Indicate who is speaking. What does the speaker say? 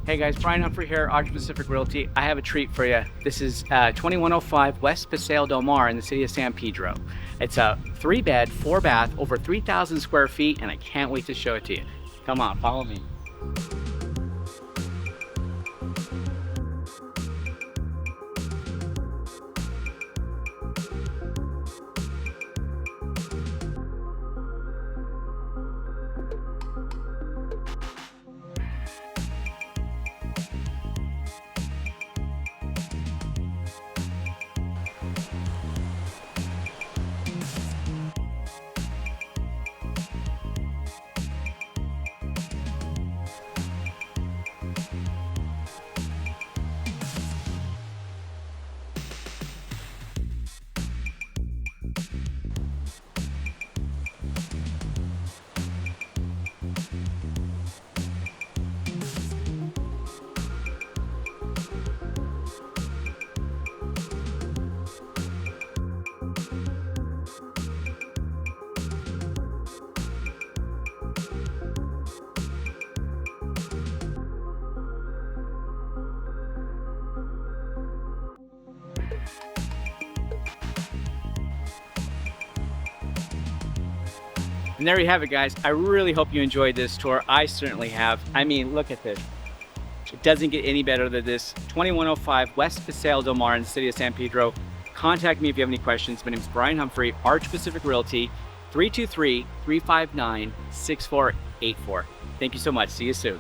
Speaker 1: Hey guys, Brian Humphrey here, Arch Pacific Realty. I have a treat for you. This is 2105 West Paseo del Mar in the city of San Pedro. It's a 3-bed, 4-bath, over 3,000 square feet, and I can't wait to show it to you. Come on, follow me. And there you have it, guys. I really hope you enjoyed this tour. I certainly have. I mean, look at this. It doesn't get any better than this. 2105 West Paseo del Mar in the city of San Pedro. Contact me if you have any questions. My name is Brian Humphrey, Arch Pacific Realty, 323-359-6484. Thank you so much. See you soon.